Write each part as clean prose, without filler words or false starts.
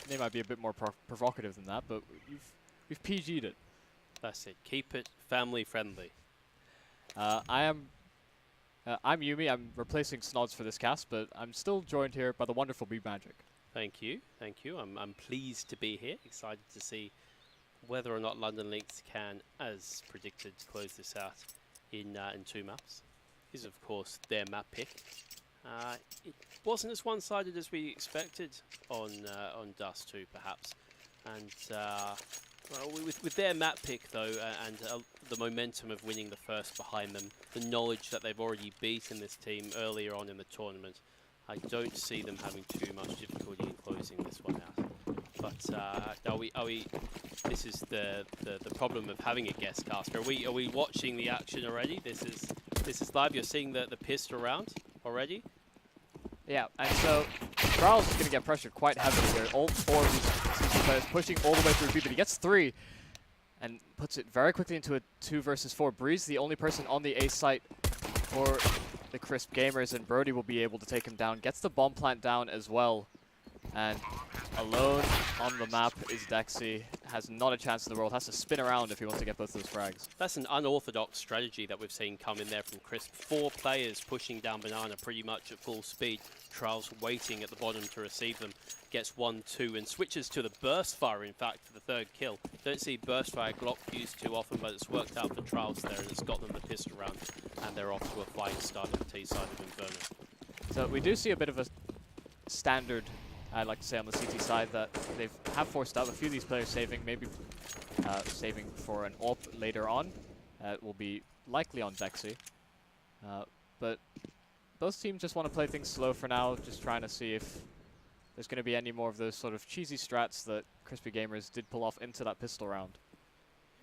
name might be a bit more provocative than that, but we've PG'd it. That's it. Keep it family friendly. I'm Yumi. I'm replacing Snods for this cast, but I'm still joined here by the wonderful B Magic. Thank you. Thank you. I'm pleased to be here. Excited to see whether or not London Lynx can, as predicted, close this out in 2 maps. This is, of course, their map pick. It wasn't as one-sided as we expected on Dust 2, perhaps. And well, with their map pick, though, and the momentum of winning the first behind them, the knowledge that they've already beaten this team earlier on in the tournament, I don't see them having too much difficulty in closing this one out. But are we? This is the problem of having a guest caster. Are we watching the action already? This is live. You're seeing the pistol round already. Yeah, and so Charles is going to get pressured quite heavily here. All 4 of these CT players pushing all the way through B, but he gets 3 and puts it very quickly into a 2 versus 4. Breeze, the only person on the A site for the Crisp Gamers, and Brody will be able to take him down. Gets the bomb plant down as well. And alone on the map is Dexy. Has not a chance in the world. Has to spin around if he wants to get both those frags. That's an unorthodox strategy that we've seen come in there from Crisp. 4 players pushing down Banana pretty much at full speed. Trials waiting at the bottom to receive them. Gets 1, 2 and switches to the burst fire, in fact, for the 3rd kill. Don't see burst fire Glock used too often, but it's worked out for Trials there, and it's got them the pistol round, and they're off to a flying start on the T side of Inferno. So we do see a bit of a standard, I'd like to say, on the CT side, that they have forced out a few of these players saving, maybe saving for an AWP later on. It will be likely on Dexy. But both teams just want to play things slow for now, just trying to see if there's going to be any more of those sort of cheesy strats that Crispy Gamers did pull off into that pistol round.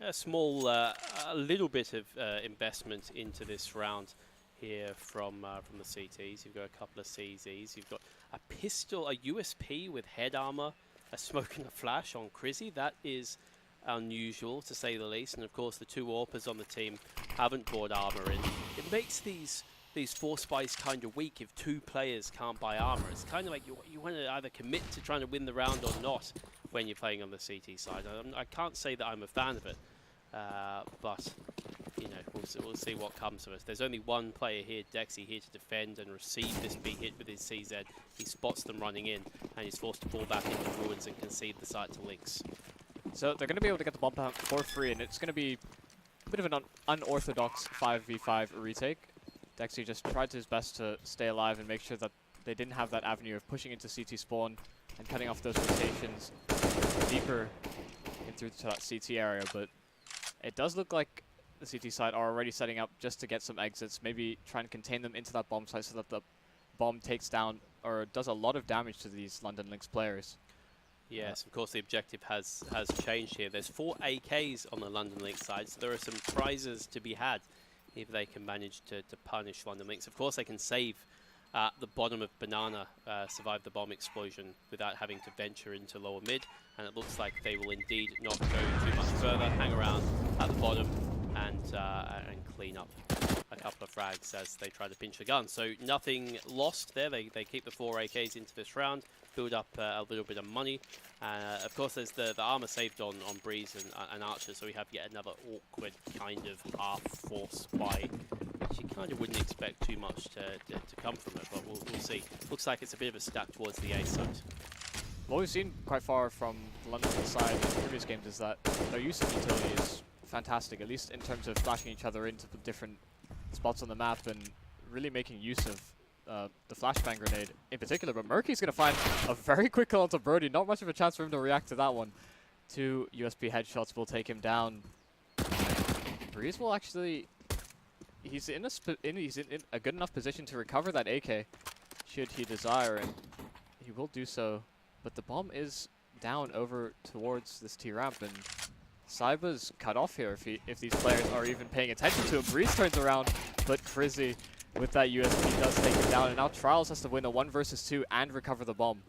A small, a little bit of investment into this round here from the CTs. You've got a couple of CZs. You've got a pistol, a USP with head armor, a smoke and a flash on Crizzy. That is unusual, to say the least. And of course, the 2 AWPers on the team haven't bought armor in. It makes these force buys kind of weak if 2 players can't buy armor. It's kind of like you want to either commit to trying to win the round or not when you're playing on the CT side. I can't say that I'm a fan of it, but you know, we'll see what comes of it. There's only 1 player here, Dexy, here to defend and receive this big hit with his CZ. He spots them running in, and he's forced to fall back into ruins and concede the site to Lynx. So they're going to be able to get the bomb plant for free, and it's going to be a bit of an unorthodox 5v5 retake. Dexy just tried his best to stay alive and make sure that they didn't have that avenue of pushing into CT spawn and cutting off those rotations deeper in through to that CT area, but it does look like the CT side are already setting up just to get some exits, maybe try and contain them into that bomb site so that the bomb takes down or does a lot of damage to these London Lynx players. Yes, of course the objective has changed here. There's 4 AKs on the London Lynx side, so there are some prizes to be had if they can manage to punish London Lynx. Of course they can save the bottom of Banana, survive the bomb explosion without having to venture into lower mid, and it looks like they will indeed not go too much further, hang around at the bottom and clean up a couple of frags as they try to pinch the gun. So nothing lost there. They keep the 4 AKs into this round, build up a little bit of money. Of course, there's the armor saved on Breeze and Archer, so we have yet another awkward kind of half force buy, which you kind of wouldn't expect too much to come from it, but we'll see. Looks like it's a bit of a stack towards the A site. What we've seen quite far from the London side in previous games is that their use of utility is fantastic, at least in terms of flashing each other into different spots on the map and really making use of the flashbang grenade in particular. But Murky's going to find a very quick kill onto Brody. Not much of a chance for him to react to that one. 2 USP headshots will take him down. Breeze will actually... He's in a good enough position to recover that AK, should he desire, and he will do so. But the bomb is down over towards this T-ramp, and Saiba's cut off here if these players are even paying attention to him. Breeze turns around, but Crizzy with that USP does take him down, and now Trials has to win a 1 versus 2 and recover the bomb.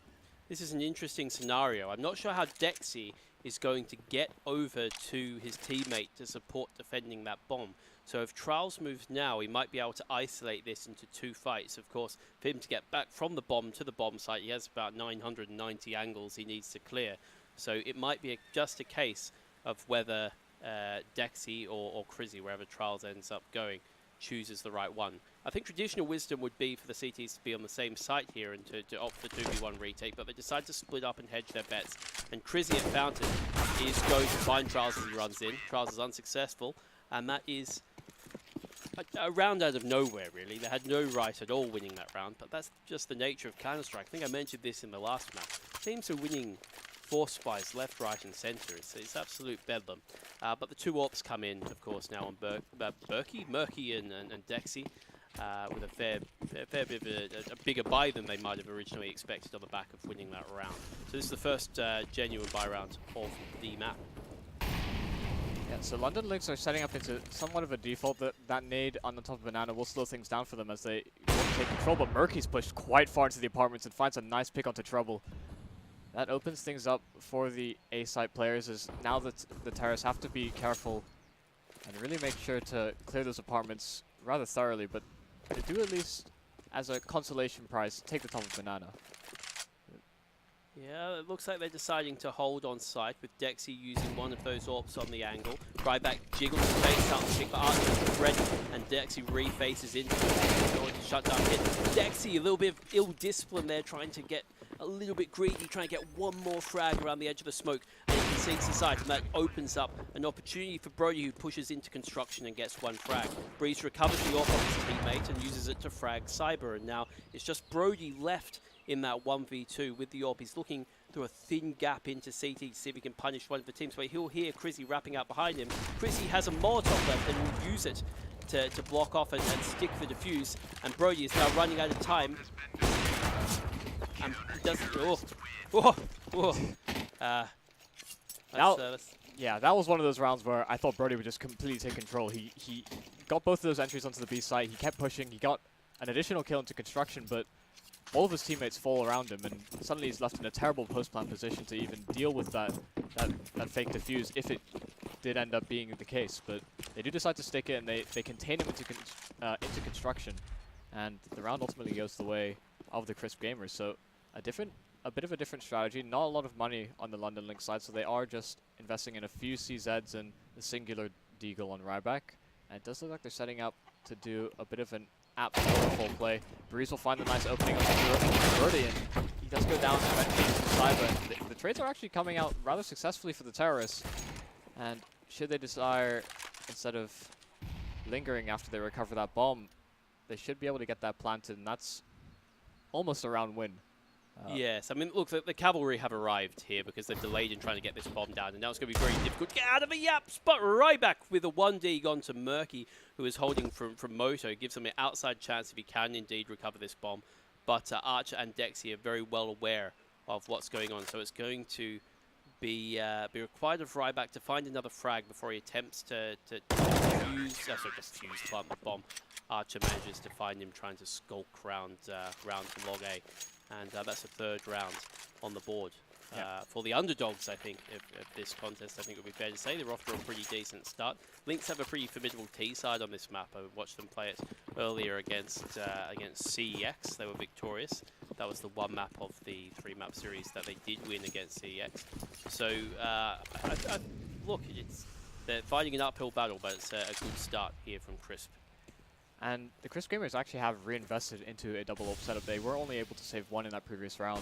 This is an interesting scenario. I'm not sure how Dexy is going to get over to his teammate to support defending that bomb. So if Trials moves now, he might be able to isolate this into 2 fights. Of course, for him to get back from the bomb to the bomb site, he has about 990 angles he needs to clear. So it might be just a case of whether Dexy or Crizzy, wherever Trials ends up going, chooses the right one. I think traditional wisdom would be for the CTs to be on the same site here and to opt for 2v1 retake, but they decide to split up and hedge their bets. And Crizzy at Fountain is going to find Trials as he runs in. Trials is unsuccessful, and that is a round out of nowhere, really. They had no right at all winning that round, but that's just the nature of Counter-Strike. I think I mentioned this in the last map. Teams are winning force spies left, right, and center. It's absolute bedlam. But the 2 AWPs come in, of course, now on Murky and Dexy, with a fair bit of a bigger buy than they might have originally expected on the back of winning that round. So this is the first genuine buy round of the map. Yeah, so London Lynx are setting up into somewhat of a default. That nade on the top of Banana will slow things down for them as they take control, but Murky's pushed quite far into the apartments and finds a nice pick onto Trouble. That opens things up for the A-site players, as now that the terrorists have to be careful and really make sure to clear those apartments rather thoroughly, but they do at least, as a consolation prize, take the top of Banana. Yeah, it looks like they're deciding to hold on site with Dexy using one of those AWPs on the angle. Ryback jiggles the face out to pick the Archer ready, and Dexy refaces into it. Going to shut down hit. Dexy, a little bit of ill discipline there, trying to get a little bit greedy, trying to get one more frag around the edge of the smoke, and he concedes the site, and that opens up an opportunity for Brody, who pushes into construction and gets 1 frag. Breeze recovers the AWP of his teammate and uses it to frag Cyber, and now it's just Brody left in that 1v2 with the AWP. He's looking through a thin gap into CT to see if he can punish one of the teams, but he'll hear Crizzy wrapping up behind him. Crizzy has a Molotov left and will use it to block off and stick the defuse, and Brody is now running out of time. And he doesn't... Yeah, that was one of those rounds where I thought Brody would just completely take control. He got both of those entries onto the B site, he kept pushing, he got an additional kill into construction, but all of his teammates fall around him, and suddenly he's left in a terrible post-plant position to even deal with that fake defuse, if it did end up being the case. But they do decide to stick it, and they contain him into construction, and the round ultimately goes the way of the Crisp Gamers. So a bit of a different strategy, not a lot of money on the London Lynx side, so they are just investing in a few CZs and a singular deagle on Ryback, and it does look like they're setting up to do a bit of an absolute full play. Breeze will find the nice opening on the Brody, and he does go down eventually into Cyber. The trades are actually coming out rather successfully for the terrorists, and should they desire, instead of lingering after they recover that bomb, they should be able to get that planted, and that's almost a round win. Yes, I mean, look, the cavalry have arrived here because they've delayed in trying to get this bomb down, and now it's going to be very difficult to get out of the yaps. But Ryback with a 1D gone to Murky, who is holding from Moto, gives them an outside chance if he can indeed recover this bomb. But Archer and Dexy are very well aware of what's going on, so it's going to be required of Ryback to find another frag before he attempts to plant the bomb. Archer manages to find him trying to skulk round to log A. And that's a 3rd round on the board. For the underdogs, I think, of this contest, I think it would be fair to say they're off to a pretty decent start. Lynx have a pretty formidable T side on this map. I watched them play it earlier against CEX. They were victorious. That was the one map of the 3-map series that they did win against CEX. So, look, they're fighting an uphill battle, but it's a good start here from Crisp. And the Crisp Gamers actually have reinvested into a double AWP setup. They were only able to save 1 in that previous round.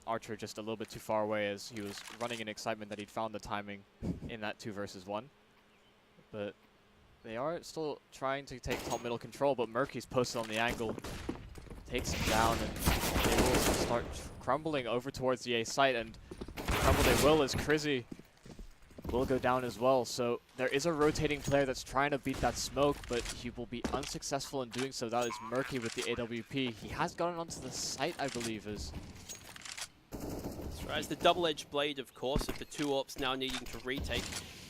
Archer just a little bit too far away as he was running in excitement that he'd found the timing in that 2 versus 1. But they are still trying to take top middle control, but Murky's posted on the angle, takes him down, and they will start crumbling over towards the A site, and crumble they will as Crizzy will go down as well. So there is a rotating player that's trying to beat that smoke, but he will be unsuccessful in doing so. That is Murky with the AWP. He has gotten onto the site, I believe, is... That's right, it's the double-edged blade, of course, of the 2 AWPs now needing to retake.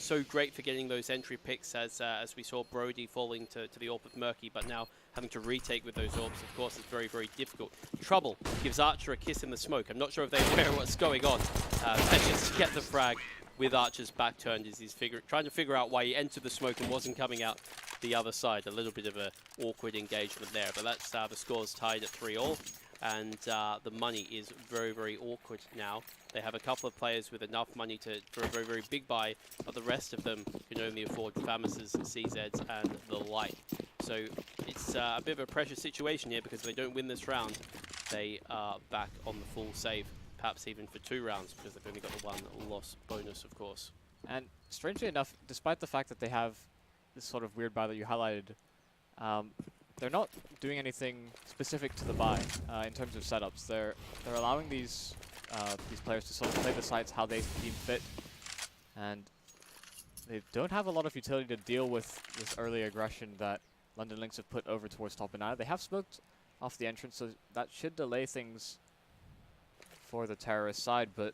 so great for getting those entry picks, as we saw Brody falling to the AWP with Murky, but now having to retake with those AWPs, of course, is very, very difficult. Trouble gives Archer a kiss in the smoke. I'm not sure if they're aware of what's going on. Manages to get the frag with Archer's back turned as he's trying to figure out why he entered the smoke and wasn't coming out the other side. A little bit of an awkward engagement there, but that's the score's tied at 3-all. And the money is very, very awkward now. They have a couple of players with enough money for a very, very big buy, but the rest of them can only afford Famuses, CZs, and the like. So it's a bit of a pressure situation here, because if they don't win this round, they are back on the full save, perhaps even for 2 rounds, because they've only got the 1 loss bonus, of course. And strangely enough, despite the fact that they have this sort of weird buy that you highlighted, they're not doing anything specific to the buy in terms of setups. They're allowing these players to sort of play the sites how they deem fit, and they don't have a lot of utility to deal with this early aggression that London Lynx have put over towards top banana. They have smoked off the entrance, so that should delay things for the terrorist side, but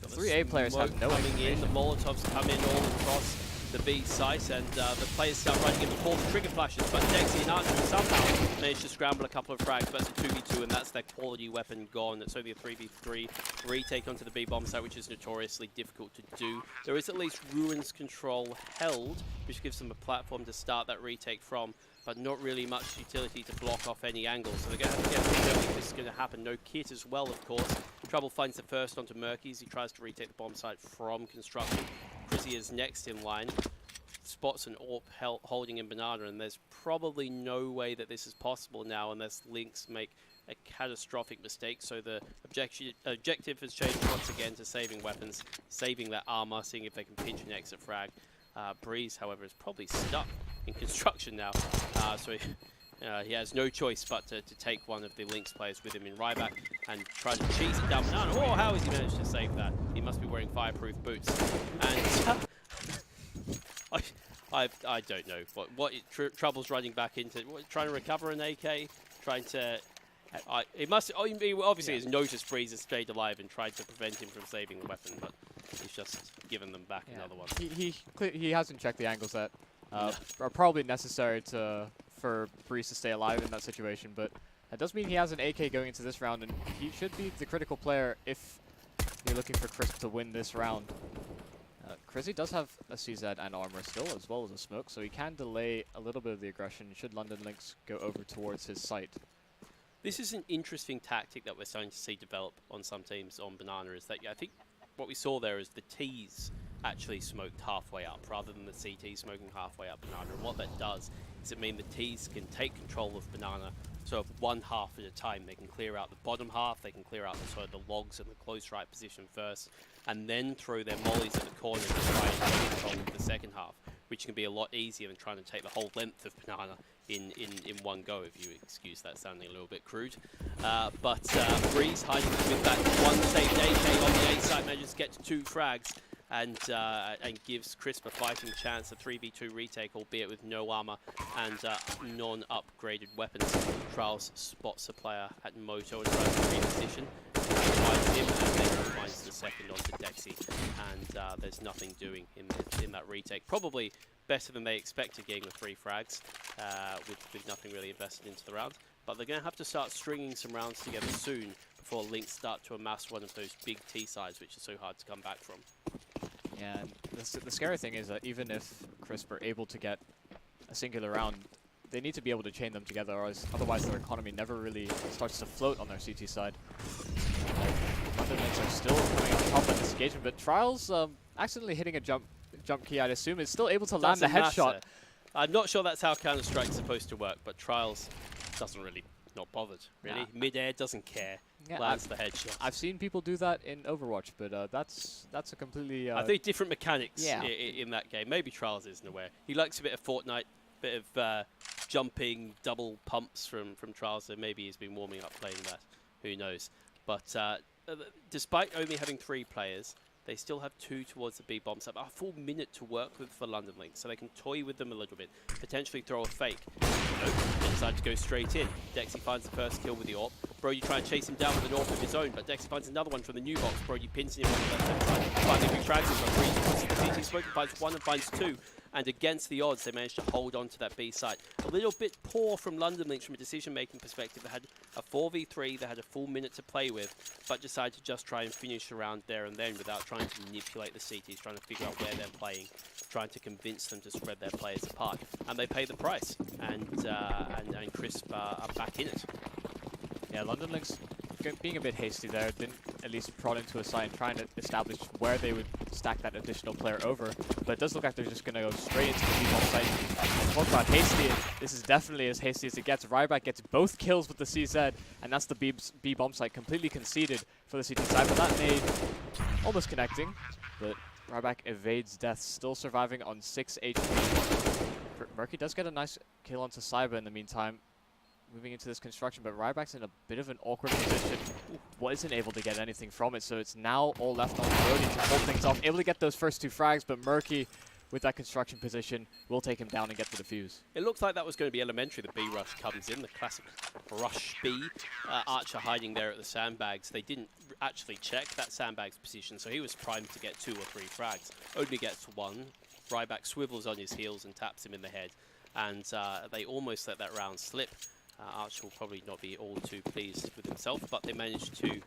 the 3A players have no coming in. The Molotovs come in all across the B site, and the players start running in before the trigger flashes, but Dexy and Archer somehow managed to scramble a couple of frags, but it's a 2v2, and that's their quality weapon gone. It's only a 3v3 retake onto the B bomb site, which is notoriously difficult to do. There is at least Ruins control held, which gives them a platform to start that retake from, but not really much utility to block off any angle. So they're going to have to get through if this is going to happen. No kit as well, of course. Trouble finds the first onto Murky's. He tries to retake the bomb site from construction. Chrissy is next in line. Spots an AWP holding in Banana, and there's probably no way that this is possible now unless Lynx make a catastrophic mistake. So the objective has changed once again to saving weapons, saving that armor, seeing if they can pinch an exit frag. Breeze, however, is probably stuck in construction now, so he has no choice but to take one of the Lynx players with him in Ryback and try to cheese it down Banana. Oh, how has he managed to save that? He must be wearing fireproof boots. And I don't know what Trouble's running back into. Trying to recover an AK, trying to. He obviously has noticed Breeze has stayed alive and tried to prevent him from saving the weapon, but he's just given them back another one. He hasn't checked the angles that are probably necessary for Breeze to stay alive in that situation, but that does mean he has an AK going into this round, and he should be the critical player if you're looking for Crisp to win this round. Chrissy does have a CZ and armor still, as well as a smoke, so he can delay a little bit of the aggression should London Lynx go over towards his site. This is an interesting tactic that we're starting to see develop on some teams on Banana, is that I think what we saw there is the T's actually smoked halfway up rather than the CT smoking halfway up Banana. And what that does is it means the T's can take control of Banana sort of one half at a time. They can clear out the bottom half, they can clear out the, sort of the logs in the close right position first, and then throw their mollies at the corner to try and take control of the second half, which can be a lot easier than trying to take the whole length of Banana in one go, if you excuse that sounding a little bit crude. But Breeze hiding with that one saved AK on the A side, manages to get to 2 frags and gives Crisp a fighting chance, a 3v2 retake, albeit with no armor and non-upgraded weapons. Trials spots a player at Moto and tries to reposition. Finds him and then finds the second onto Dexy, and there's nothing doing in that retake. Probably better than they expected, getting the 3 frags with nothing really invested into the round. But they're going to have to start stringing some rounds together soon before Lynx start to amass one of those big T sides, which is so hard to come back from. Yeah, and the scary thing is that even if Crisp are able to get a singular round, they need to be able to chain them together, or otherwise their economy never really starts to float on their CT side. London Lynx are still coming out top of this engagement, but Trials accidentally hitting a jump key, I'd assume, is still able to land the headshot. I'm not sure that's how Counter-Strike's supposed to work, but Trials doesn't really, not bothered, really. Nah. Mid-air doesn't care, lands the headshot. I've seen people do that in Overwatch, but that's a completely... I think different mechanics in that game. Maybe Trials isn't aware. He likes a bit of Fortnite, bit of jumping, double pumps from Trials, so maybe he's been warming up playing that. Who knows? But despite only having 3 players, they still have 2 towards the B bomb site. A full minute to work with for London Lynx, so they can toy with them a little bit, potentially throw a fake. Nope, they decide to go straight in. Dexy finds the first kill with the AWP. Brody trying to chase him down with an AWP of his own, but Dexy finds another one from the new box. Brody pins him on the left-hand side, finding big frags, but Breeze puts the CT smoke and finds one and finds two. And against the odds, they managed to hold on to that B site. A little bit poor from London Lynx from a decision-making perspective. They had a 4v3, they had a full minute to play with, but decided to just try and finish around there and then without trying to manipulate the CTs, trying to figure out where they're playing, trying to convince them to spread their players apart. And they pay the price, and Crisp are back in it. Yeah, London Lynx being a bit hasty there, didn't at least prod into a site and trying to establish where they would stack that additional player over. But it does look like they're just going to go straight into the B-bomb site. Talk about hasty, this is definitely as hasty as it gets. Ryback gets both kills with the CZ, and that's the B-bomb site completely conceded for the CT side. But that made almost connecting, but Ryback evades death, still surviving on 6 HP. Murky does get a nice kill onto Cyber in the meantime, moving into this construction, but Ryback's in a bit of an awkward position. Wasn't able to get anything from it, so it's now all left on Brody to hold things off. Able to get those first 2 frags, but Murky, with that construction position, will take him down and get the defuse. It looks like that was going to be elementary. The B rush comes in, the classic rush B. Archer hiding there at the sandbags. They didn't actually check that sandbags position, so he was primed to get 2 or 3 frags. Only gets 1. Ryback swivels on his heels and taps him in the head, and they almost let that round slip. Archer will probably not be all too pleased with himself, but they managed to,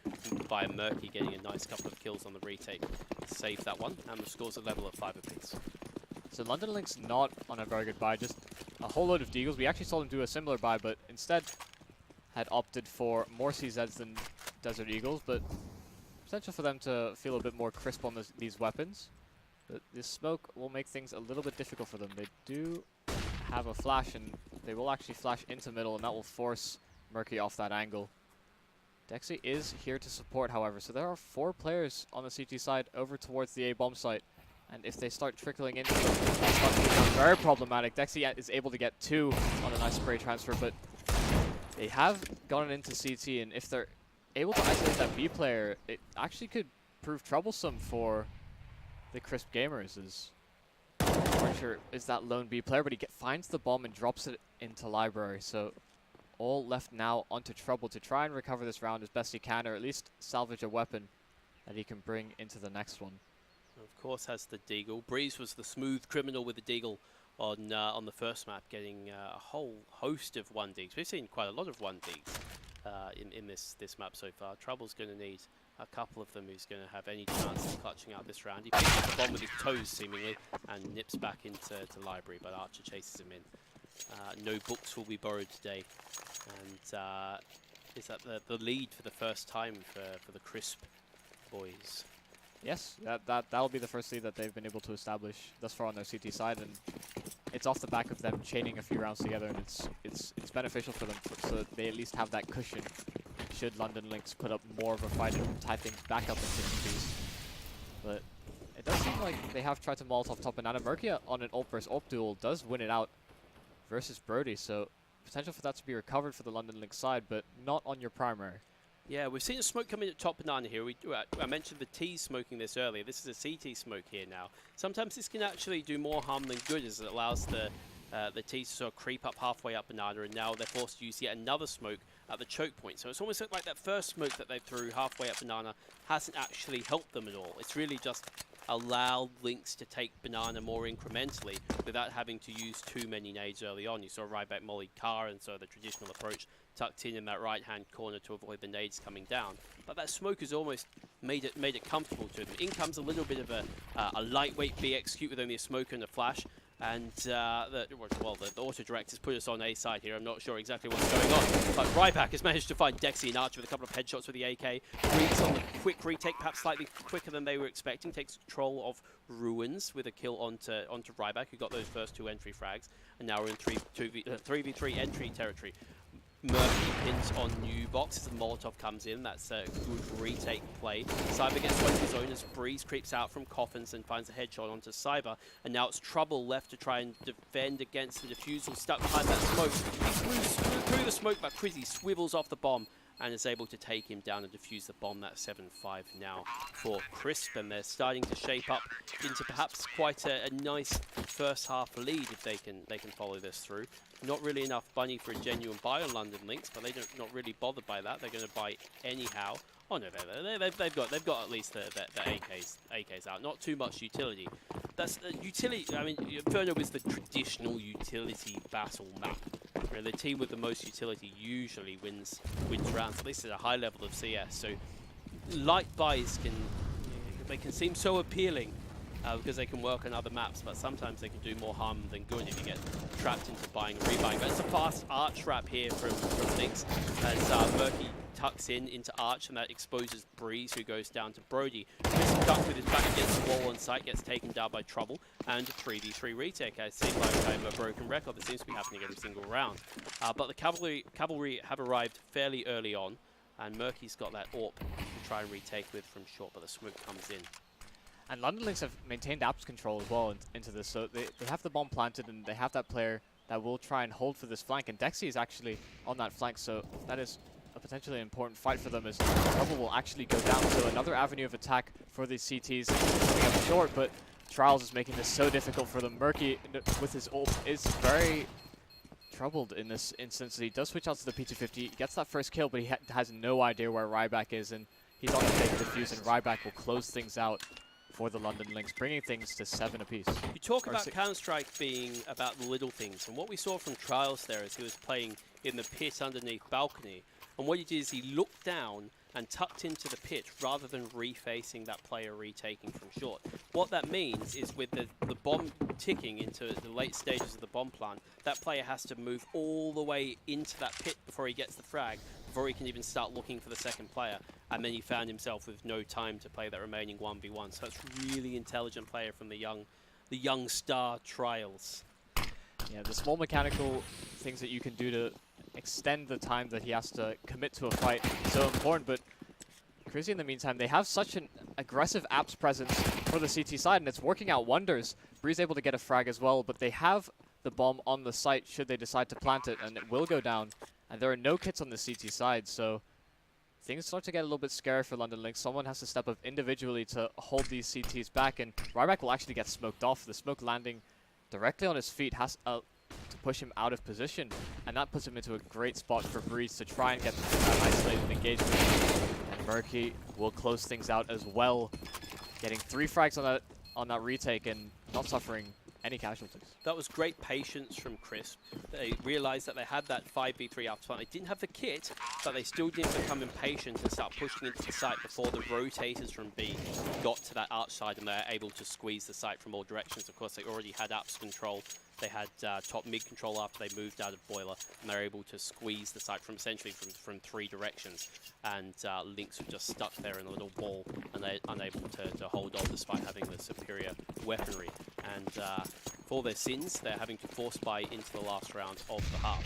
by Murky getting a nice couple of kills on the retake, save that one, and the score's a level of 5 apiece. So London Lynx not on a very good buy, just a whole load of deagles. We actually saw them do a similar buy, but instead had opted for more CZs than Desert Eagles, but potential for them to feel a bit more crisp on these weapons. But this smoke will make things a little bit difficult for them. They do have a flash, and they will actually flash into middle, and that will force Murky off that angle. Dexy is here to support, however, so there are 4 players on the CT side over towards the A-bomb site, and if they start trickling into them, that's going to become very problematic. Dexy is able to get 2 on a nice spray transfer, but they have gotten into CT, and if they're able to isolate that B player, it actually could prove troublesome for the Crisp Gamers. Archer is that lone B player, but he finds the bomb and drops it into library. So all left now onto Trouble to try and recover this round as best he can, or at least salvage a weapon that he can bring into the next one. Of course has the deagle. Breeze was the smooth criminal with the deagle on the first map, getting a whole host of 1Ds. We've seen quite a lot of 1Ds in this map so far. Trouble's going to need a couple of them who's going to have any chance of clutching out this round. He picks up the bomb with his toes, seemingly, and nips back into library, but Archer chases him in. No books will be borrowed today, and is that the lead for the first time for the Crisp boys? Yes, that'll be the first lead that they've been able to establish thus far on their CT side, and it's off the back of them chaining a few rounds together, and it's beneficial for them, so that they at least have that cushion should London Lynx put up more of a fight and tie things back up in 60s. But it does seem like they have tried to Molotov top Banana. Murky on an ult versus ult duel does win it out versus Brody, so potential for that to be recovered for the London Lynx side, but not on your primary. Yeah, we've seen a smoke come in at top Banana here. I mentioned the T smoking this earlier. This is a CT smoke here now. Sometimes this can actually do more harm than good, as it allows the T to sort of creep up halfway up Banana, and now they're forced to use yet another smoke at the choke point. So it's almost like that first smoke that they threw halfway up Banana hasn't actually helped them at all. It's really just allowed Lynx to take Banana more incrementally without having to use too many nades early on. You saw Ryback molly car, and so the traditional approach tucked in that right-hand corner to avoid the nades coming down. But that smoke has almost made it comfortable to them. In comes a little bit of a lightweight B execute with only a smoke and a flash. And the auto direct has put us on A side here. I'm not sure exactly what's going on, but Ryback has managed to find Dexy and Archer with a couple of headshots with the AK. Breeze on the quick retake, perhaps slightly quicker than they were expecting. Takes control of Ruins with a kill onto Ryback, who got those first 2 entry frags, and now we're in 3v3 entry territory. Murky pins on new box as the Molotov comes in. That's a good retake play. Cyber gets one of his own as Breeze creeps out from Coffins and finds a headshot onto Cyber. And now it's Trouble left to try and defend against the defusal stuck behind that smoke. He flew through the smoke, but Crizzy swivels off the bomb and is able to take him down and defuse the bomb. That's 7-5 now for Crisp, and they're starting to shape up into perhaps quite a nice first half lead if they can follow this through. Not really enough money for a genuine buy on London Lynx, but they're not really bothered by that. They're going to buy anyhow. Oh no, they've got at least the AKs out. Not too much utility. That's utility. I mean, Inferno is the traditional utility battle map. You know, the team with the most utility usually wins rounds. At least at a high level of CS. So light buys can seem so appealing because they can work on other maps, but sometimes they can do more harm than good if you get trapped into buying and rebuying. But it's a fast arch trap here from Lynx as Murky tucks into Arch, and that exposes Breeze, who goes down to Brody. Chris ducks with his back against the wall on site, gets taken down by Trouble, and a 3v3 retake. It seems like a broken record that seems to be happening every single round. But the cavalry have arrived fairly early on, and Murky's got that AWP to try and retake with from short, but the smoke comes in. And London Lynx have maintained apps control as well into this, so they have the bomb planted, and they have that player that will try and hold for this flank, and Dexy is actually on that flank, so that is a potentially important fight for them, as Trouble will actually go down to another avenue of attack for these CTs coming up short, but Trials is making this so difficult for them. Murky, with his ult, is very troubled in this instance. He does switch out to the P250, gets that first kill, but he has no idea where Ryback is, and he's on a big defuse, and Ryback will close things out for the London Lynx, bringing things to 7 apiece. You talk about Counter-Strike being about the little things, and what we saw from Trials there is he was playing in the pit underneath balcony, and what he did is he looked down and tucked into the pit rather than refacing that player retaking from short. What that means is with the bomb ticking into the late stages of the bomb plant, that player has to move all the way into that pit before he gets the frag, before he can even start looking for the second player. And then he found himself with no time to play that remaining 1v1. So it's really intelligent player from the young star Trials. Yeah, the small mechanical things that you can do to extend the time that he has to commit to a fight is so important, but Crazy in the meantime, they have such an aggressive apps presence for the CT side, and it's working out wonders. Breeze able to get a frag as well, but they have the bomb on the site should they decide to plant it, and it will go down. And there are no kits on the CT side, so things start to get a little bit scary for London Lynx. Someone has to step up individually to hold these CTs back, and Ryback will actually get smoked off. The smoke landing directly on his feet has to push him out of position, and that puts him into a great spot for Breeze to try and get that isolated engagement. And Murky will close things out as well, getting 3 frags on that retake and not suffering any casualties. That was great patience from Crisp. They realized that they had that 5v3 up front. They didn't have the kit, but they still didn't become impatient and start pushing into the site before the rotators from B got to that arch side, and they're able to squeeze the site from all directions. Of course, they already had apps control. They had top mid control after they moved out of Boiler, and they're able to squeeze the site from essentially from 3 directions. And Lynx were just stuck there in a little ball, and they're unable to hold on despite having the superior weaponry. And for their sins, they're having to force buy into the last round of the half.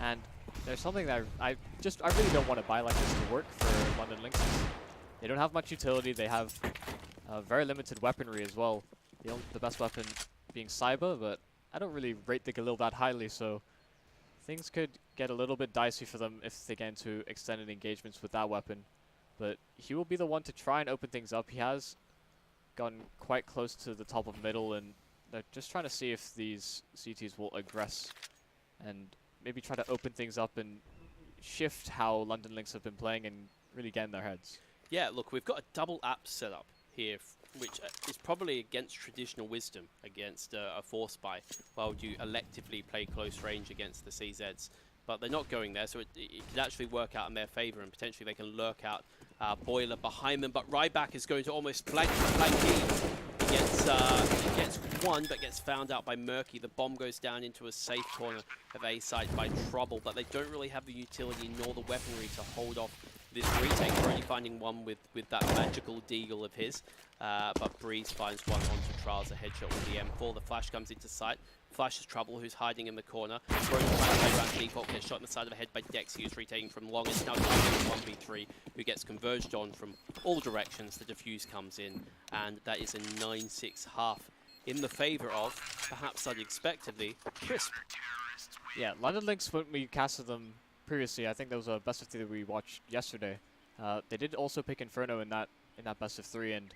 And there's something that I really don't want to buy like this to work for London Lynx. They don't have much utility. They have very limited weaponry as well. The best weapon being Cyber, but I don't really rate the Galil that highly, so things could get a little bit dicey for them if they get into extended engagements with that weapon. But he will be the one to try and open things up. He has gotten quite close to the top of middle, and they're just trying to see if these CTs will aggress and maybe try to open things up and shift how London Lynx have been playing and really get in their heads. Yeah, look, we've got a double app setup here, which is probably against traditional wisdom, against a force buy, while you electively play close range against the CZs. But they're not going there, so it could actually work out in their favor, and potentially they can lurk out Boiler behind them. But Ryback is going to almost flank E. He gets one, but gets found out by Murky. The bomb goes down into a safe corner of A site by Trouble, but they don't really have the utility nor the weaponry to hold off this retake. They're only finding one with that magical deagle of his, but Breeze finds one onto Trials, a headshot with the M4. The flash comes into sight. Flashes Trouble, who's hiding in the corner. Thrown around default, gets shot in the side of the head by Dexy, who's retaking from long. It's now 1v3, who gets converged on from all directions. The defuse comes in, and that is a 9-6 half in the favor of, perhaps unexpectedly, Crisp. Yeah, London Lynx, when we casted them previously. I think there was a best of 3 that we watched yesterday. They did also pick Inferno in that best of 3, and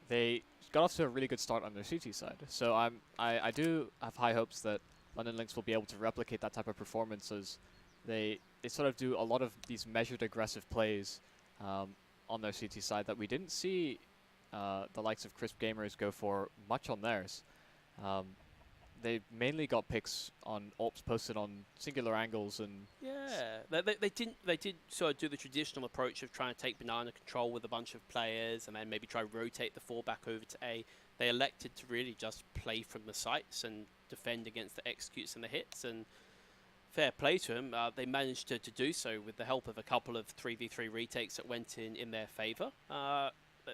they got off to a really good start on their CT side. So I do have high hopes that London Lynx will be able to replicate that type of performance, as they sort of do a lot of these measured aggressive plays on their CT side that we didn't see the likes of Crisp Gamers go for much on theirs. They mainly got picks on AWPs posted on singular angles, and yeah, they did sort of do the traditional approach of trying to take banana control with a bunch of players and then maybe try rotate the 4 back over to A. They elected to really just play from the sites and defend against the executes and the hits, and fair play to them. They managed to do so with the help of a couple of 3v3 retakes that went in their favour.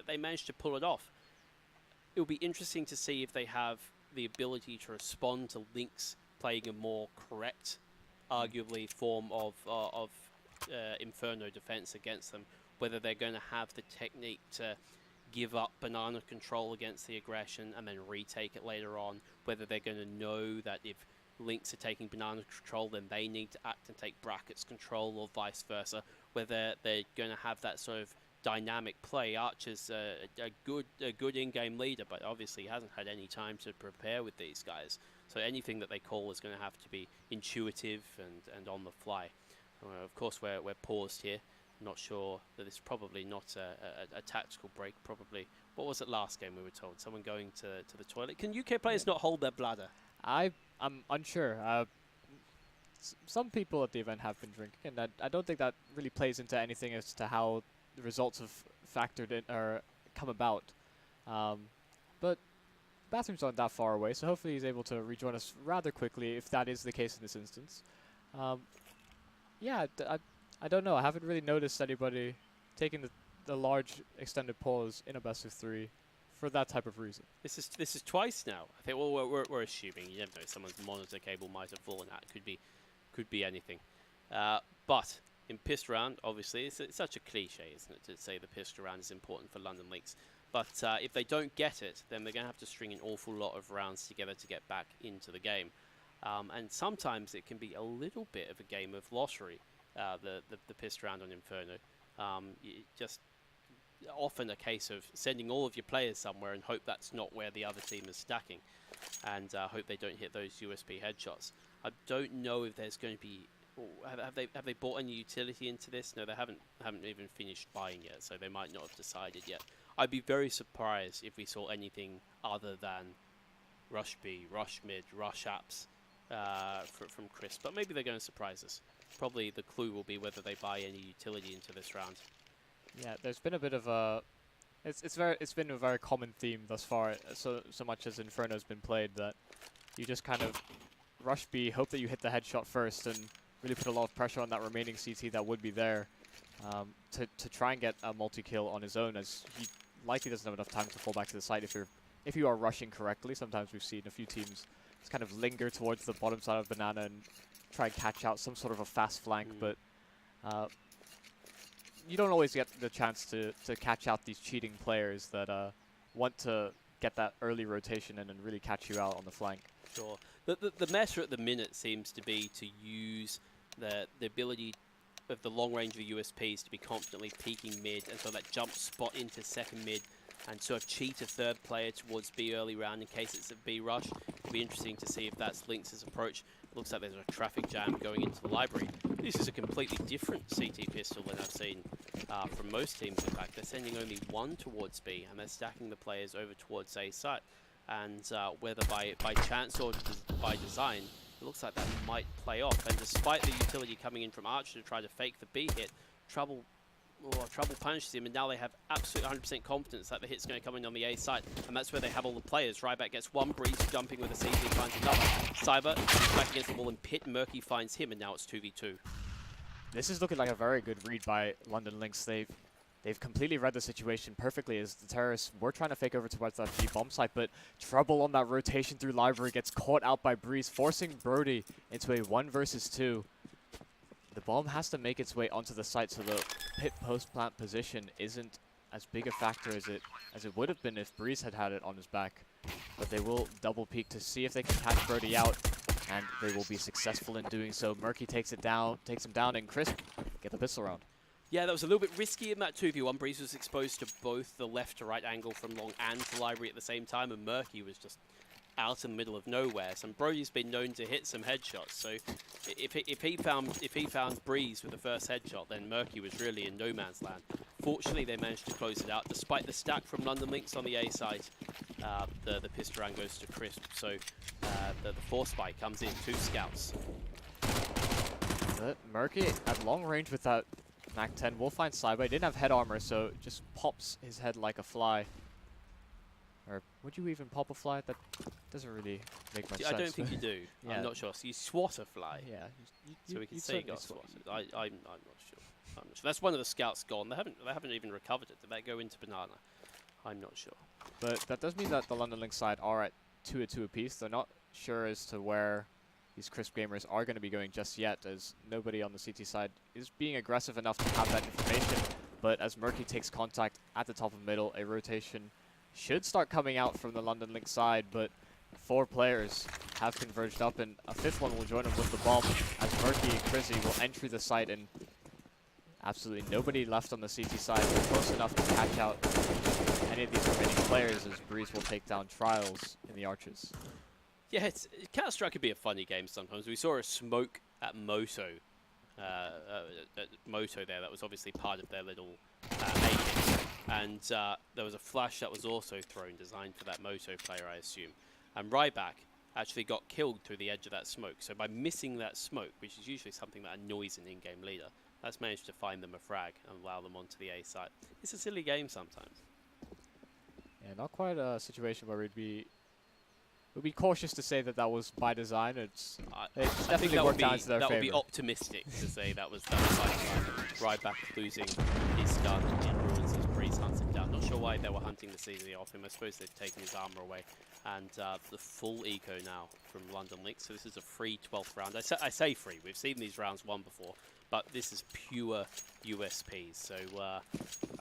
They managed to pull it off. It will be interesting to see if they have the ability to respond to Lynx playing a more correct, arguably, form of Inferno defense against them, whether they're going to have the technique to give up banana control against the aggression and then retake it later on, whether they're going to know that if Lynx are taking banana control, then they need to act and take brackets control, or vice versa, whether they're going to have that sort of dynamic play. Archer's a good in-game leader, but obviously hasn't had any time to prepare with these guys. So anything that they call is going to have to be intuitive and on the fly. Of course, we're paused here. Not sure that it's probably not a tactical break. Probably, what was it last game we were told? Someone going to the toilet. Can UK players not hold their bladder? I'm unsure. Some people at the event have been drinking, and I don't think that really plays into anything as to how the results have factored in or come about. But bathrooms aren't that far away, so hopefully he's able to rejoin us rather quickly if that is the case in this instance. Yeah, I don't know. I haven't really noticed anybody taking the large extended pause in a best of 3 for that type of reason. This is twice now. I think we're assuming. You never know. Someone's monitor cable might have fallen out. Could be anything. But in pissed round, obviously, it's such a cliche, isn't it, to say the pissed round is important for London Lynx. But if they don't get it, then they're going to have to string an awful lot of rounds together to get back into the game. And sometimes it can be a little bit of a game of lottery, the pissed round on Inferno. Just often a case of sending all of your players somewhere and hope that's not where the other team is stacking, and hope they don't hit those USP headshots. I don't know if there's going to be... Have they bought any utility into this? No, they haven't even finished buying yet, so they might not have decided yet. I'd be very surprised if we saw anything other than rush B, rush mid, rush apps from Chris, but maybe they're going to surprise us. Probably the clue will be whether they buy any utility into this round. Yeah, there's been a bit of a... It's been a very common theme thus far, so much as Inferno's been played, that you just kind of rush B, hope that you hit the headshot first, and really put a lot of pressure on that remaining CT that would be there to try and get a multi-kill on his own, as he likely doesn't have enough time to fall back to the site if you are rushing correctly. Sometimes we've seen a few teams just kind of linger towards the bottom side of Banana and try and catch out some sort of a fast flank, but you don't always get the chance to catch out these cheating players that want to get that early rotation in and really catch you out on the flank. Sure. The meta at the minute seems to be to use the ability of the long range of the USPs to be constantly peeking mid, and so that jump spot into second mid and sort of cheat a third player towards B early round in case it's a B rush. It'll be interesting to see if that's Lynx's approach. It looks like there's a traffic jam going into the library. This is a completely different CT pistol than I've seen from most teams. In fact, they're sending only one towards B, and they're stacking the players over towards A site. And whether by chance or by design, it looks like that might play off. And despite the utility coming in from Archer to try to fake the B hit, Trouble punishes him, and now they have absolute 100% confidence that the hit's going to come in on the A side, and that's where they have all the players. Ryback gets one, Breeze jumping with a CZ, finds another. Cyber is back against the wall, and Pit Murky finds him, and now it's 2v2. This is looking like a very good read by London Lynx. They've completely read the situation perfectly, as the terrorists were trying to fake over towards that B bomb site, but Trouble on that rotation through library gets caught out by Breeze, forcing Brody into a 1 versus 2. The bomb has to make its way onto the site, so the pit post-plant position isn't as big a factor as it would have been if Breeze had had it on his back. But they will double peek to see if they can catch Brody out. and they will be successful in doing so. Murky takes him down, and Crisp get the pistol round. Yeah, that was a little bit risky in that 2v1. Breeze was exposed to both the left to right angle from long and to library at the same time, and Murky was just out in the middle of nowhere. So Brody's been known to hit some headshots. So if he found Breeze with the first headshot, then Murky was really in no man's land. Fortunately, they managed to close it out. Despite the stack from London Lynx on the A side, the pistol round goes to Crisp. So the force spike comes in, 2 scouts. But Murky at long range with that Mac 10 will find Cyber. He didn't have head armor, so just pops his head like a fly. Or would you even pop a fly? That doesn't really make much sense. I don't think you do. Yeah. I'm not sure. So you swat a fly. Yeah. So we can say you got swatted. I'm not sure. I'm not sure. That's one of the scouts gone. They haven't even recovered it. Did that go into banana? I'm not sure. But that does mean that the London Lynx side are at 2-2 apiece. They're not sure as to where these Crisp gamers are going to be going just yet, as nobody on the CT side is being aggressive enough to have that information. But as Murky takes contact at the top of middle, a rotation should start coming out from the London Lynx side, but 4 players have converged up, and a 5th one will join them with the bomb, as Murky and Crizzy will enter the site, and absolutely nobody left on the CT side. They're close enough to catch out any of these remaining players, as Breeze will take down Trials in the arches. Yeah, Counter-Strike could be a funny game sometimes. We saw a smoke at Moto. At Moto there, that was obviously part of their little A-kit. And there was a flash that was also thrown, designed for that Moto player, I assume. And Ryback actually got killed through the edge of that smoke. So by missing that smoke, which is usually something that annoys an in-game leader, that's managed to find them a frag and allow them onto the A site. It's a silly game sometimes. Yeah, not quite a situation where we'd be cautious to say that that was by design. It's definitely worked out to their favor. That would be optimistic to say that was by design. Ryback losing his gun in ruins as Breeze hunts him down. Not sure why they were hunting the CZ off him. I suppose they've taken his armor away. And the full eco now from London Lynx. So this is a free 12th round. I say free. We've seen these rounds won before. But this is pure USP. So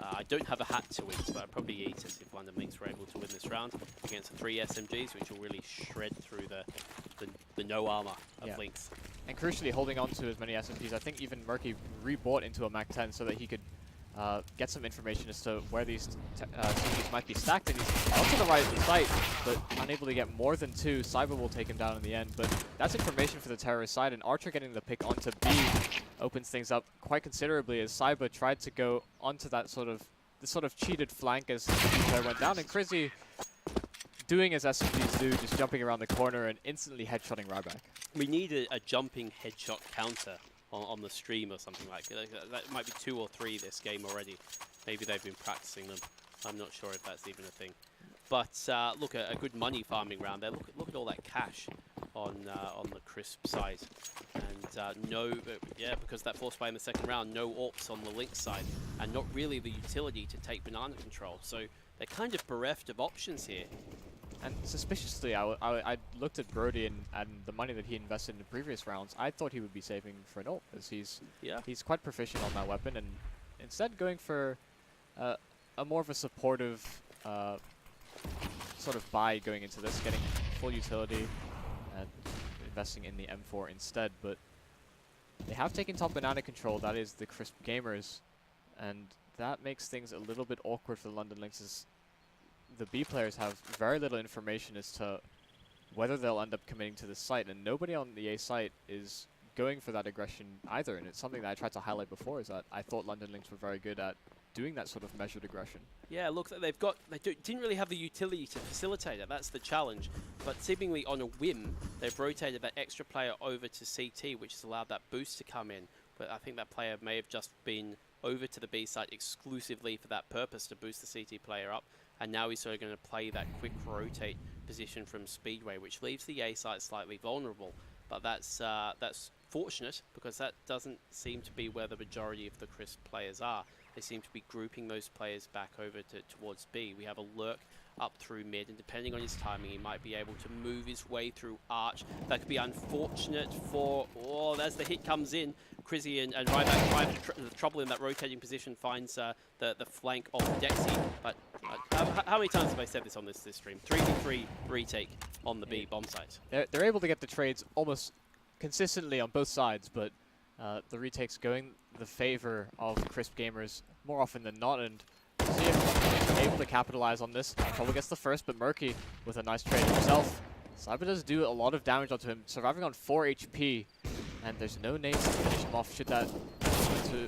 I don't have a hat to win, so I'd probably eat it if London Lynx were able to win this round against 3 SMGs, which will really shred through the no armor of Lynx. And crucially, holding on to as many SMGs. I think even Murky rebought into a Mac 10 so that he could get some information as to where these TVs might be stacked. And he's up to the right site, but unable to get more than 2. Cyber will take him down in the end, but that's information for the terrorist side, and Archer getting the pick onto B opens things up quite considerably, as Cyber tried to go onto that sort of cheated flank as the player went down, and Crizzy doing as SMGs do, just jumping around the corner and instantly headshotting Ryback. We need a jumping headshot counter on the stream or something like that. That might be 2 or 3 this game already. Maybe they've been practicing them. I'm not sure if that's even a thing. But look, a good money farming round there. Look at all that cash on the Crisp side. And because that force buy in the second round, no AWPs on the Lynx side, and not really the utility to take banana control. So they're kind of bereft of options here. And suspiciously, I looked at Brody and the money that he invested in the previous rounds. I thought he would be saving for an ult, as he's quite proficient on that weapon, and instead going for a more of a supportive sort of buy going into this, getting full utility and investing in the M4 instead. But they have taken top banana control. That is the Crisp gamers, and that makes things a little bit awkward for the London Lynx. The B players have very little information as to whether they'll end up committing to this site, and nobody on the A site is going for that aggression either. And it's something that I tried to highlight before, is that I thought London Lynx were very good at doing that sort of measured aggression. Yeah, look, didn't really have the utility to facilitate it. That's the challenge. But seemingly on a whim, they've rotated that extra player over to CT, which has allowed that boost to come in. But I think that player may have just been over to the B site exclusively for that purpose, to boost the CT player up. And now he's sort of going to play that quick rotate position from Speedway, which leaves the A site slightly vulnerable. But that's fortunate, because that doesn't seem to be where the majority of the Crisp players are. they seem to be grouping those players back over towards B. We have a lurk up through mid, and depending on his timing, he might be able to move his way through Arch. That could be unfortunate for... Oh, as the hit comes in, Crizzy and Ryback find the trouble in that rotating position, finds the flank of Dexy. But how many times have I said this on this stream? 3v3 retake on the B bomb site. They're able to get the trades almost consistently on both sides, but the retakes going the favor of Crisp Gamers more often than not, and see if they're able to capitalize on this. Trouble gets the first, but Murky with a nice trade himself. Cyber does do a lot of damage onto him, surviving on 4 HP, and there's no nades to finish him off should that to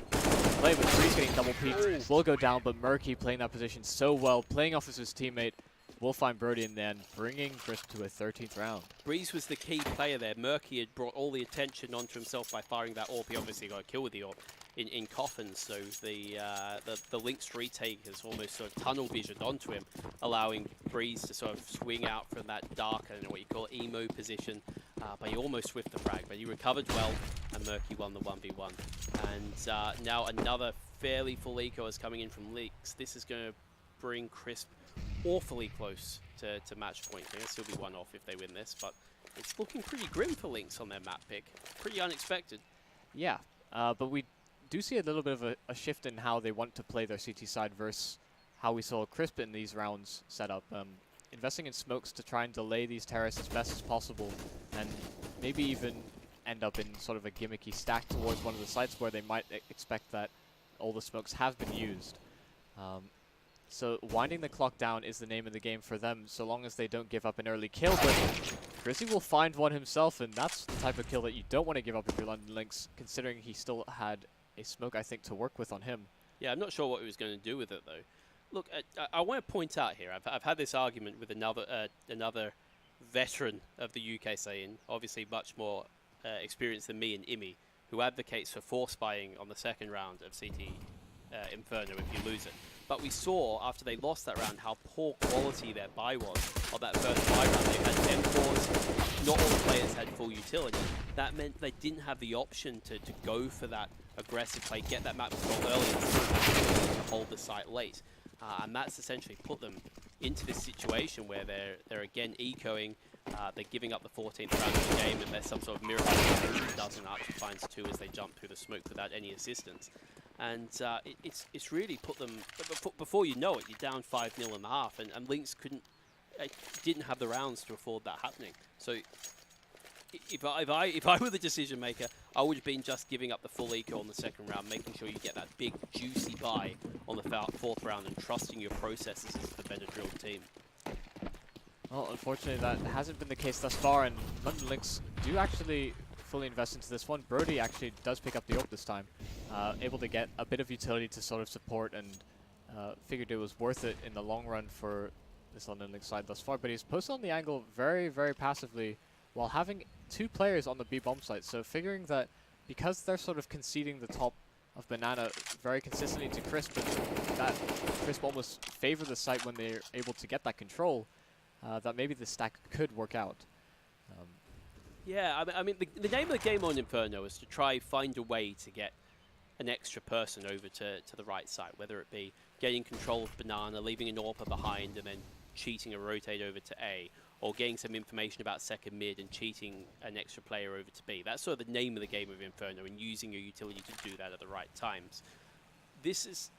play, but Breeze getting double peeked will go down, but Murky playing that position so well, playing off as his teammate, will find Brody and then bringing Crisp to a 13th round. Breeze was the key player there. Murky had brought all the attention onto himself by firing that AWP. He obviously got a kill with the AWP in Coffin, so the Lynx retake has almost sort of tunnel visioned onto him, allowing Breeze to sort of swing out from that dark, I don't know what you call it, emo position, but he almost swift the frag, but he recovered well, and Murky won the 1v1. And now another fairly full eco is coming in from Lynx. This is going to bring Crisp awfully close to match point. I guess he'll be one off if they win this, but it's looking pretty grim for Lynx on their map pick. Pretty unexpected. Yeah, but we do see a little bit of a shift in how they want to play their CT side versus how we saw Crisp in these rounds set up. Investing in smokes to try and delay these terrorists as best as possible, and maybe even end up in sort of a gimmicky stack towards one of the sites where they might expect that all the smokes have been used. So winding the clock down is the name of the game for them, so long as they don't give up an early kill, but Crizzy will find one himself, and that's the type of kill that you don't want to give up if you're London Lynx, considering he still had a smoke, I think, to work with on him. Yeah, I'm not sure what he was going to do with it, though. Look, I want to point out here, I've had this argument with another veteran of the UK scene, obviously much more experienced than me and Imi, who advocates for force buying on the second round of CT Inferno if you lose it. But we saw, after they lost that round, how poor quality their buy was of that first buy round. They had M4s, not all the players had full utility. That meant they didn't have the option to go for that aggressive play, get that map control early, and to hold the site late. And that's essentially put them into this situation where they're again ecoing, they're giving up the 14th round of the game, and there's some sort of miracle that doesn't actually finds 2 as they jump through the smoke without any assistance. And it's really put them, before you know it, you're down 5-0 in the half, and Lynx didn't have the rounds to afford that happening. So if I were the decision maker, I would have been just giving up the full eco on the second round, making sure you get that big juicy buy on the 4th round, and trusting your processes as the better drilled team. Well, unfortunately that hasn't been the case thus far, and London Lynx do actually fully invest into this one. Brody actually does pick up the AWP this time, able to get a bit of utility to sort of support, and figured it was worth it in the long run for this London Lynx side thus far. But he's posted on the angle very, very passively while having 2 players on the B bomb site. So figuring that because they're sort of conceding the top of Banana very consistently to Crisp, and that Crisp almost favor the site when they're able to get that control, that maybe the stack could work out. Yeah, I mean the name of the game on Inferno is to try find a way to get an extra person over to the right side, whether it be getting control of Banana, leaving an AWPer behind, and then cheating a rotate over to A, or getting some information about second mid and cheating an extra player over to B. That's sort of the name of the game of Inferno, and using your utility to do that at the right times. This is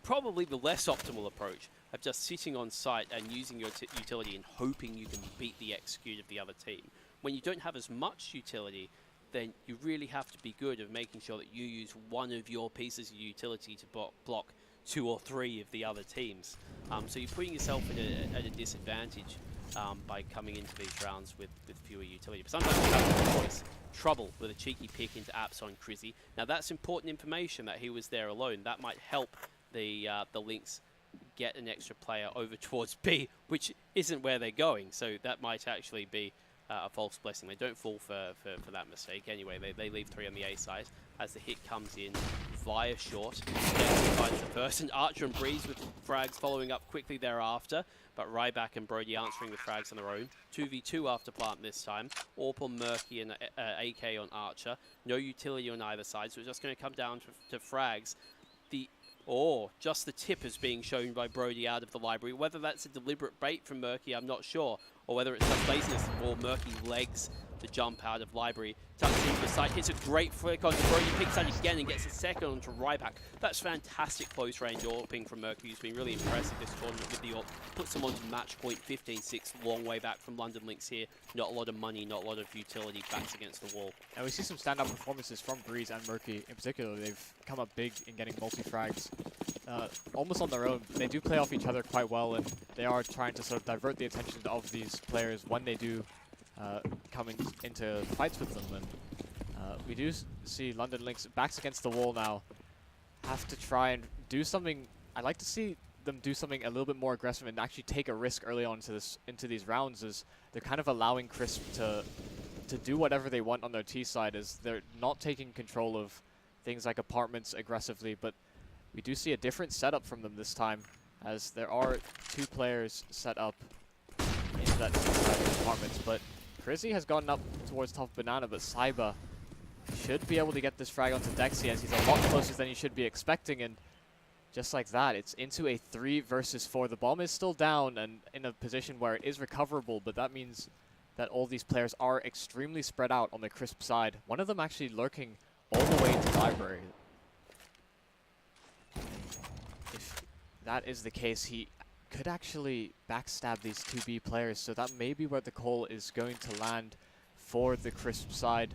probably the less optimal approach of just sitting on site and using your utility and hoping you can beat the execute of the other team. When you don't have as much utility, then you really have to be good at making sure that you use one of your pieces of utility to block 2 or 3 of the other teams. So you're putting yourself at a disadvantage by coming into these rounds with fewer utility. But sometimes you have no choice. Trouble with a cheeky pick into apps on Crizzy. Now that's important information that he was there alone. That might help the Lynx get an extra player over towards B, which isn't where they're going. So that might actually be a false blessing. They don't fall for that mistake. Anyway, they leave 3 on the A side as the hit comes in via short. Dexy finds the first, and Archer and Breeze with frags following up quickly thereafter. But Ryback and Brody answering with frags on their own. 2v2 after plant this time. AWP on Murky and AK on Archer. No utility on either side, so it's just going to come down to frags. Just the tip is being shown by Brody out of the library. Whether that's a deliberate bait from Murky, I'm not sure. Or whether it's just laziness or Murky legs the jump out of library. Tucks into the side, hits a great flick onto Brody, picks out again and gets a second onto Ryback. That's fantastic close range AWPing from Murky, who's been really impressive this tournament with the AWP. Puts them onto match point 15-6, long way back from London Lynx here. Not a lot of money, not a lot of utility, backs against the wall. And we see some standout performances from Breeze and Murky in particular. They've come up big in getting multi-frags. Almost on their own. They do play off each other quite well, and they are trying to sort of divert the attention of these players when they do come into fights with them. And we do see London Lynx backs against the wall now. Have to try and do something. I'd like to see them do something a little bit more aggressive and actually take a risk early on into these rounds, as they're kind of allowing Crisp to do whatever they want on their T side, as they're not taking control of things like apartments aggressively. But we do see a different setup from them this time, as there are 2 players set up into that side of apartments. But Crizzy has gotten up towards top banana, but Saiba should be able to get this frag onto Dexy, as he's a lot closer than he should be expecting. And just like that, it's into a 3 versus 4. The bomb is still down and in a position where it is recoverable, but that means that all these players are extremely spread out on the Crisp side. One of them actually lurking all the way to library. If that is the case, he could actually backstab these 2B players, so that may be where the call is going to land for the Crisp side.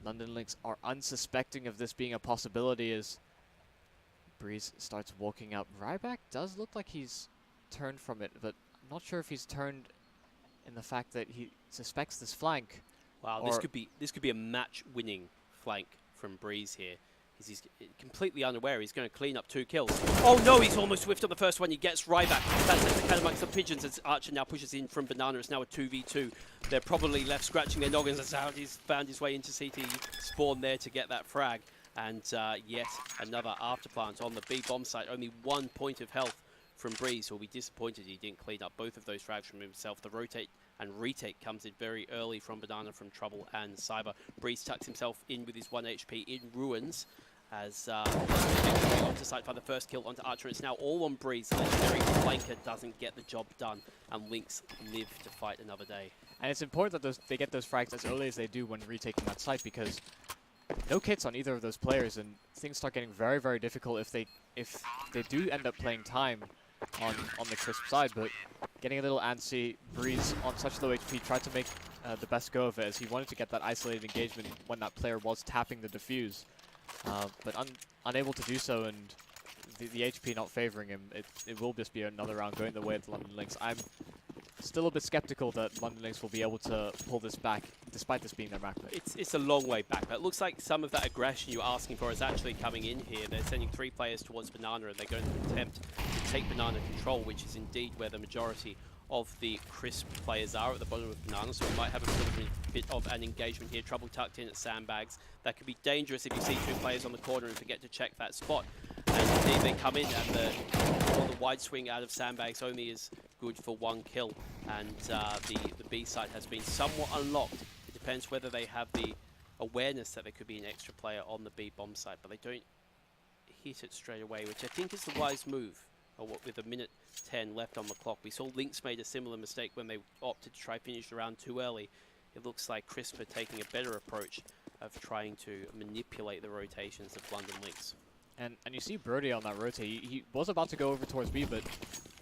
London Lynx are unsuspecting of this being a possibility as Breeze starts walking up. Ryback does look like he's turned from it, but I'm not sure if he's turned in the fact that he suspects this flank. Wow, this could be a match-winning flank from Breeze here. He's completely unaware. He's going to clean up 2 kills. Oh no, he's almost whiffed on the first one. He gets Ryback. That's the kind amongst the pigeons as Archer now pushes in from Banana. It's now a 2v2. They're probably left scratching their noggins as how he's found his way into CT spawn there to get that frag. And yet another afterplant on the B bomb site. Only 1 point of health from Breeze. He'll be disappointed he didn't clean up both of those frags from himself. The rotate and retake comes in very early from Banana, from Trouble and Cyber. Breeze tucks himself in with his 1 HP in Ruins as onto site for the first kill onto Archer. It's now all on Breeze. Legendary flanker doesn't get the job done, and Lynx live to fight another day. And it's important that they get those frags as early as they do when retaking that site, because no kits on either of those players, and things start getting very, very difficult if they do end up playing time on the Crisp side. But getting a little antsy, Breeze on such low HP tried to make the best go of it, as he wanted to get that isolated engagement when that player was tapping the defuse. But unable to do so, and the HP not favoring him, it will just be another round going the way of the London Lynx. I'm still a bit skeptical that London Lynx will be able to pull this back, despite this being their map pick. It's a long way back, but it looks like some of that aggression you're asking for is actually coming in here. They're sending 3 players towards Banana, and they're going to attempt to take Banana control, which is indeed where the majority of the Crisp players are, at the bottom of Banana, so we might have a bit of an engagement here. Trouble tucked in at Sandbags. That could be dangerous if you see 2 players on the corner and forget to check that spot. And indeed they come in, and the wide swing out of Sandbags only is good for 1 kill. And the B side has been somewhat unlocked. It depends whether they have the awareness that there could be an extra player on the B bomb site, but they don't hit it straight away, which I think is the wise move. With a minute 10 left on the clock. We saw Lynx made a similar mistake when they opted to try finish the round too early. It looks like Crisp are taking a better approach of trying to manipulate the rotations of London Lynx. And you see Brody on that rotate. He was about to go over towards B, but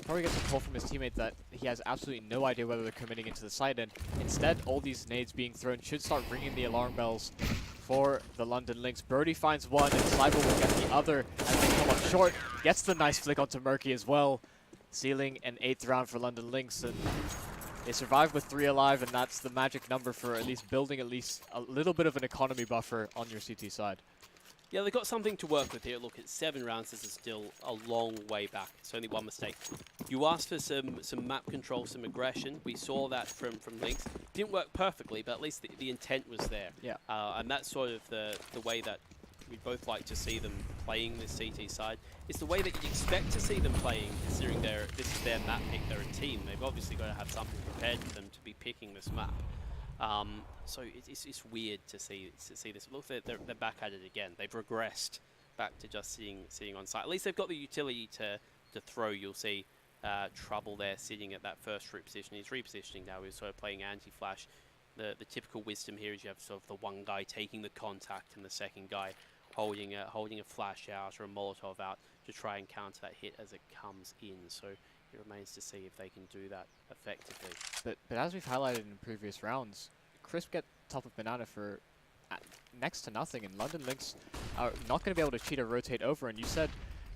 probably gets a call from his teammate that he has absolutely no idea whether they're committing into the site. And instead, all these nades being thrown should start ringing the alarm bells for the London Lynx. Brody finds one, and Cyber will get the other as they come up short. Gets the nice flick onto Murky as well, sealing an 8th round for London Lynx. And they survive with 3 alive, and that's the magic number for at least building at least a little bit of an economy buffer on your CT side. Yeah, they've got something to work with here. Look, at 7 rounds, this is still a long way back. It's only 1 mistake. You asked for some map control, some aggression. We saw that from Lynx. Didn't work perfectly, but at least the intent was there. Yeah. And that's sort of the way that we'd both like to see them playing this CT side. It's the way that you'd expect to see them playing, considering this is their map pick, they're a team. They've obviously got to have something prepared for them to be picking this map. So it's weird to see this. Look, they're back at it again. They've regressed back to just sitting on site. At least they've got the utility to throw. You'll see Trouble there sitting at that first route position. He's repositioning now. He's sort of playing anti-flash. The typical wisdom here is you have sort of the one guy taking the contact and the second guy holding a flash out or a Molotov out to try and counter that hit as it comes in. So it remains to see if they can do that effectively. But as we've highlighted in previous rounds, Crisp get top of banana for next to nothing, and London Lynx are not going to be able to cheat or rotate over. And you said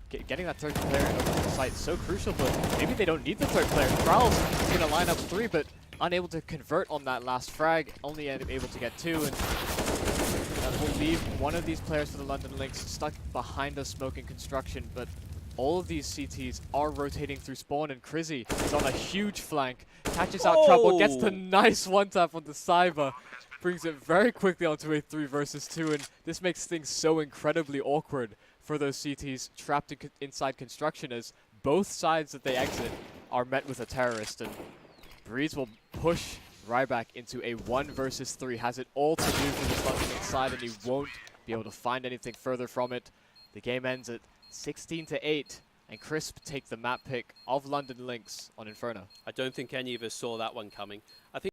getting that third player over to the site is so crucial, but maybe they don't need the third player. Prowl's going to line up 3, but unable to convert on that last frag, only able to get 2, and that will leave one of these players for the London Lynx stuck behind us smoking construction. But all of these CTs are rotating through spawn, and Crizzy is on a huge flank, catches out Trouble, gets the nice one-tap on the Cyber, brings it very quickly onto a 3 versus 2, and this makes things so incredibly awkward for those CTs trapped inside construction, as both sides that they exit are met with a terrorist, and Breeze will push Ryback into a 1 versus 3, has it all to do for this London Lynx side, and he won't be able to find anything further from it. The game ends at 16-8, and Crisp take the map pick of London Lynx on Inferno. I don't think any of us saw that one coming. I think